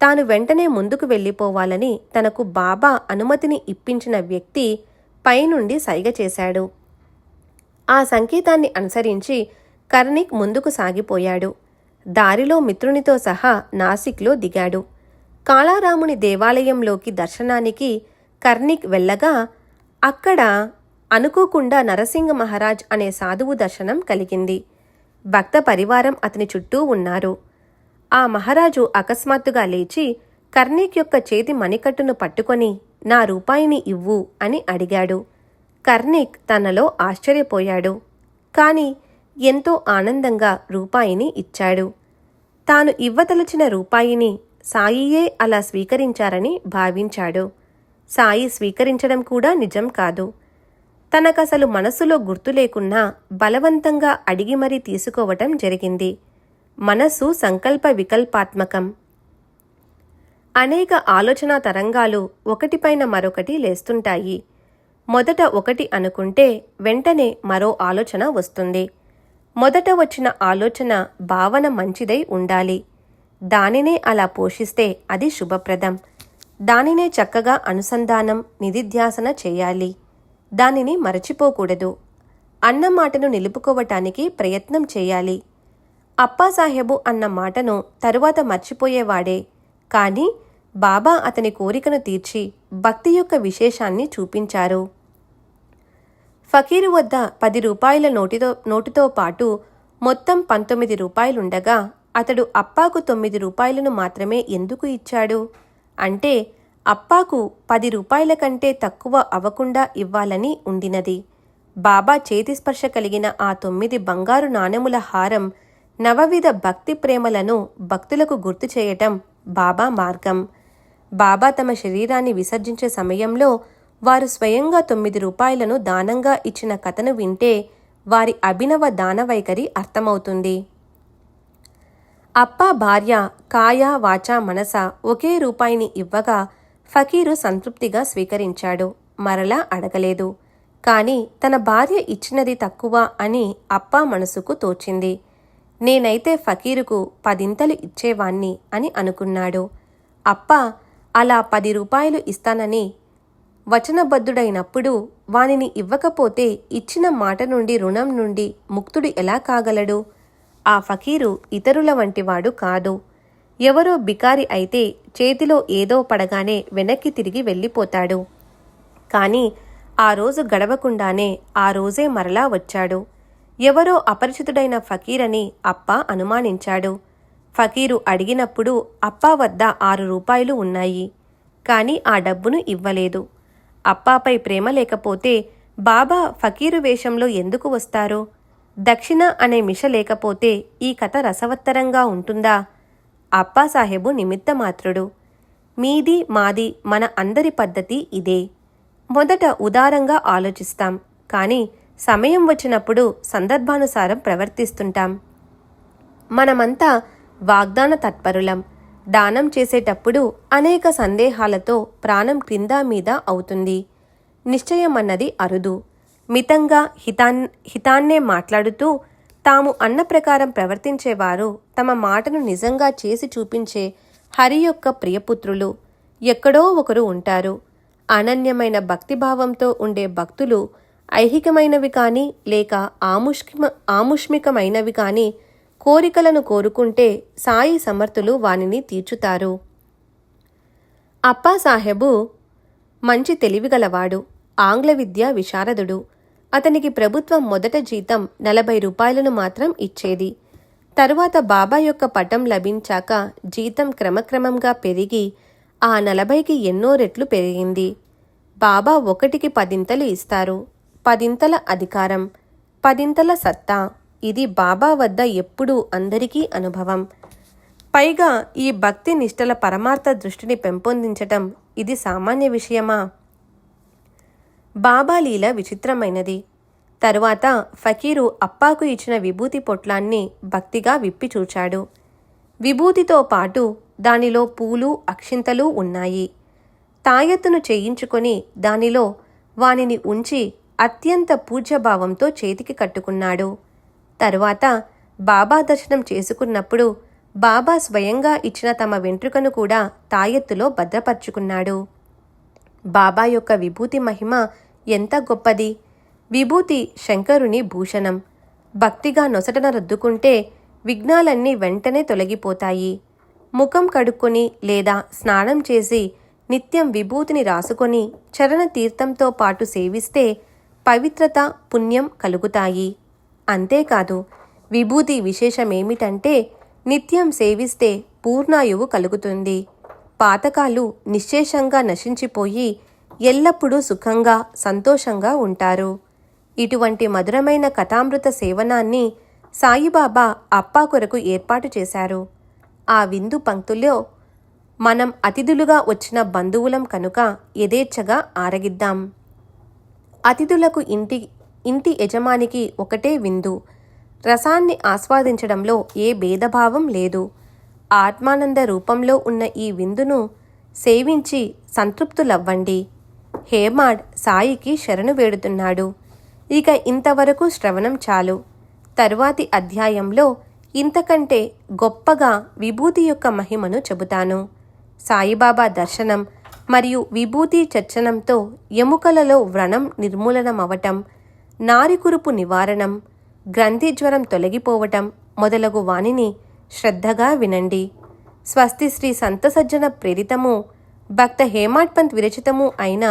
తాను వెంటనే ముందుకు వెళ్ళిపోవాలని తనకు బాబా అనుమతిని ఇప్పించిన వ్యక్తి పైనుండి సైగ చేశాడు. ఆ సంకేతాన్ని అనుసరించి కర్ణిక్ ముందుకు సాగిపోయాడు. దారిలో మిత్రునితో సహా నాసిక్లో దిగాడు. కాళారాముని దేవాలయంలోకి దర్శనానికి కర్ణిక్ వెళ్ళగా అక్కడ అనుకోకుండా నరసింహ మహారాజ్ అనే సాధువు దర్శనం కలిగింది. భక్త పరివారం అతని చుట్టూ ఉన్నారు. ఆ మహారాజు అకస్మాత్తుగా లేచి కర్ణిక్ యొక్క చేతి మణికట్టును పట్టుకొని నా రూపాయిని ఇవ్వు అని అడిగాడు. కర్ణిక్ తనలో ఆశ్చర్యపోయాడు. కాని ఎంతో ఆనందంగా రూపాయిని ఇచ్చాడు. తాను ఇవ్వదలచిన రూపాయిని సాయియే అలా స్వీకరించారని భావించాడు. సాయి స్వీకరించడం కూడా నిజం కాదు. తనకసలు మనసులో గుర్తు లేకున్నా బలవంతంగా అడిగి మరీ తీసుకోవటం జరిగింది. మనసు సంకల్ప వికల్పాత్మకం. అనేక ఆలోచనా తరంగాలు ఒకటిపైన మరొకటి లేస్తుంటాయి. మొదట ఒకటి అనుకుంటే వెంటనే మరో ఆలోచన వస్తుంది. మొదట వచ్చిన ఆలోచన భావన మంచిదై ఉండాలి. దానినే అలా పోషిస్తే అది శుభప్రదం. దానినే చక్కగా అనుసంధానం నిధిధ్యాసన చేయాలి. దానిని మరచిపోకూడదు. అన్న మాటను నిలుపుకోవటానికి ప్రయత్నం చేయాలి. అప్పాసాహెబు అన్న మాటను తరువాత మర్చిపోయేవాడే. కానీ బాబా అతని కోరికను తీర్చి భక్తి యొక్క విశేషాన్ని చూపించారు. ఫకీరు వద్ద 10 రూపాయల నోటుతో పాటు మొత్తం 19 రూపాయలుండగా అతడు అప్పాకు 9 రూపాయలను మాత్రమే ఎందుకు ఇచ్చాడు? అంటే అప్పాకు 10 రూపాయల కంటే తక్కువ అవ్వకుండా ఇవ్వాలని ఉండినది. బాబా చేతిస్పర్శ కలిగిన ఆ 9 బంగారు నాణెముల హారం నవవిధ భక్తి ప్రేమలను భక్తులకు గుర్తు చేయటం బాబా మార్గం. బాబా తమ శరీరాన్ని విసర్జించే సమయంలో వారు స్వయంగా 9 రూపాయలను దానంగా ఇచ్చిన కథను వింటే వారి అభినవ దాన వైఖరి అర్థమవుతుంది. అప్పా భార్య కాయ వాచ మనస ఒకే రూపాయిని ఇవ్వగా ఫకీరు సంతృప్తిగా స్వీకరించాడు. మరలా అడగలేదు. కాని తన భార్య ఇచ్చినది తక్కువ అని అప్పా మనసుకు తోచింది. నేనైతే ఫకీరుకు 10 ఇచ్చేవాణ్ణి అని అనుకున్నాడు. అప్పా అలా 10 రూపాయలు ఇస్తానని వచనబద్ధుడైనప్పుడు వానిని ఇవ్వకపోతే ఇచ్చిన మాట నుండి రుణం నుండి ముక్తుడు ఎలా కాగలడు? ఆ ఫకీరు ఇతరుల వంటివాడు కాదు. ఎవరో బికారి అయితే చేతిలో ఏదో పడగానే వెనక్కి తిరిగి వెళ్ళిపోతాడు. కాని ఆ రోజు గడవకుండానే ఆ రోజే మరలా వచ్చాడు. ఎవరో అపరిచితుడైన ఫకీరని అప్పా అనుమానించాడు. ఫకీరు అడిగినప్పుడు అప్పా వద్ద 6 రూపాయలు ఉన్నాయి. కాని ఆ డబ్బును ఇవ్వలేదు. అప్పాపై ప్రేమ లేకపోతే బాబా ఫకీరు వేషంలో ఎందుకు వస్తారు? దక్షిణ అనే మిష లేకపోతే ఈ కథ రసవత్తరంగా ఉంటుందా? అప్పాసాహెబు నిమిత్తమాత్రుడు. మీది మాది మన అందరి పద్ధతి ఇదే. మొదట ఉదారంగా ఆలోచిస్తాం. కానీ సమయం వచ్చినప్పుడు సందర్భానుసారం ప్రవర్తిస్తుంటాం. మనమంతా వాగ్దాన తత్పరులం. దానం చేసేటప్పుడు అనేక సందేహాలతో ప్రాణం క్రింద మీద అవుతుంది. నిశ్చయమన్నది అరుదు. మితంగా హితాన్నే మాట్లాడుతూ తాము అన్న ప్రకారం ప్రవర్తించేవారు తమ మాటను నిజంగా చేసి చూపించే హరి యొక్క ప్రియపుత్రులు ఎక్కడో ఒకరు ఉంటారు. అనన్యమైన భక్తిభావంతో ఉండే భక్తులు ఐహికమైనవి కానీ లేక ఆముష్మికమైనవి కానీ కోరికలను కోరుకుంటే సాయి సమర్థులు వానిని తీర్చుతారు. అప్పాసాహెబు మంచి తెలివిగలవాడు, ఆంగ్ల విద్య విశారదుడు. అతనికి ప్రభుత్వం మొదట జీతం 40 రూపాయలను మాత్రం ఇచ్చేది. తరువాత బాబా యొక్క పటం లభించాక జీతం క్రమక్రమంగా పెరిగి ఆ 40కి ఎన్నో రెట్లు పెరిగింది. బాబా 1కి 10 ఇస్తారు. 10 అధికారం, 10 సత్తా. ఇది బాబా వద్ద ఎప్పుడూ అందరికీ అనుభవం. పైగా ఈ భక్తి నిష్టల పరమార్థ దృష్టిని పెంపొందించటం ఇది సామాన్య విషయమా? బాబా లీల విచిత్రమైనది. తరువాత ఫకీరు అప్పాకు ఇచ్చిన విభూతి పొట్లాన్ని భక్తిగా విప్పి చూచాడు. విభూతితో పాటు దానిలో పూలు అక్షింతలు ఉన్నాయి. తాయెత్తును చేయించుకొని దానిలో వానిని ఉంచి అత్యంత పూజ్యభావంతో చేతికి కట్టుకున్నాడు. తరువాత బాబా దర్శనం చేసుకున్నప్పుడు బాబా స్వయంగా ఇచ్చిన తమ వెంట్రుకను కూడా తాయెత్తులో భద్రపరుచుకున్నాడు. బాబా యొక్క విభూతి మహిమ ఎంత గొప్పది! విభూతి శంకరుని భూషణం. భక్తిగా నొసటన రద్దుకుంటే విఘ్నాలన్నీ వెంటనే తొలగిపోతాయి. ముఖం కడుక్కొని లేదా స్నానం చేసి నిత్యం విభూతిని రాసుకొని చరణ తీర్థంతో పాటు సేవిస్తే పవిత్రత, పుణ్యం కలుగుతాయి. అంతేకాదు, విభూతి విశేషమేమిటంటే నిత్యం సేవిస్తే పూర్ణాయువు కలుగుతుంది. పాతకాలు నిశ్శేషంగా నశించిపోయి ఎల్లప్పుడూ సుఖంగా సంతోషంగా ఉంటారు. ఇటువంటి మధురమైన కథామృత సేవనాన్ని సాయిబాబా అప్పా కొరకు ఏర్పాటు చేశారు. ఆ విందు పంక్తుల్లో మనం అతిథులుగా వచ్చిన బంధువులం కనుక యథేచ్ఛగా ఆరగిద్దాం. అతిథులకు ఇంటి యజమానికి ఒకటే విందు. రసాన్ని ఆస్వాదించడంలో ఏ భేదభావం లేదు. ఆత్మానంద రూపంలో ఉన్న ఈ విందును సేవించి సంతృప్తులవ్వండి. హేమాడ్ సాయికి శరణు వేడుతున్నాడు. ఇక ఇంతవరకు శ్రవణం చాలు. తరువాతి అధ్యాయంలో ఇంతకంటే గొప్పగా విభూతి యొక్క మహిమను చెబుతాను. సాయిబాబా దర్శనం మరియు విభూతి చర్చనంతో ఎముకలలో వ్రణం నిర్మూలనమవటం, నారికురుపు నివారణం, గ్రంథిజ్వరం తొలగిపోవటం మొదలగు వానిని శ్రద్ధగా వినండి. స్వస్తి శ్రీ సంతసజ్జన ప్రేరితము భక్త హేమాడ్ పంత్ విరచితము అయిన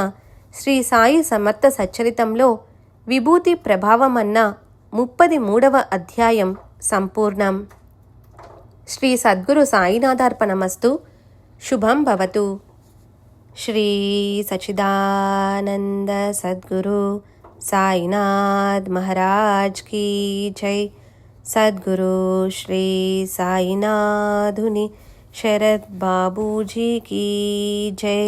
శ్రీ సాయి సమర్థ సచ్చరితంలో విభూతి ప్రభావమన్న 33వ అధ్యాయం సంపూర్ణం. శ్రీ సద్గురు సాయినాథార్పణమస్తు. శుభం భవతు. శ్రీ సచ్చిదానంద సద్గురు సాయినాథ్ మహారాజ్ కీ జై. సద్గురు శ్రీ సాయినాథుని శరత్ బాబూజీ కీ జై.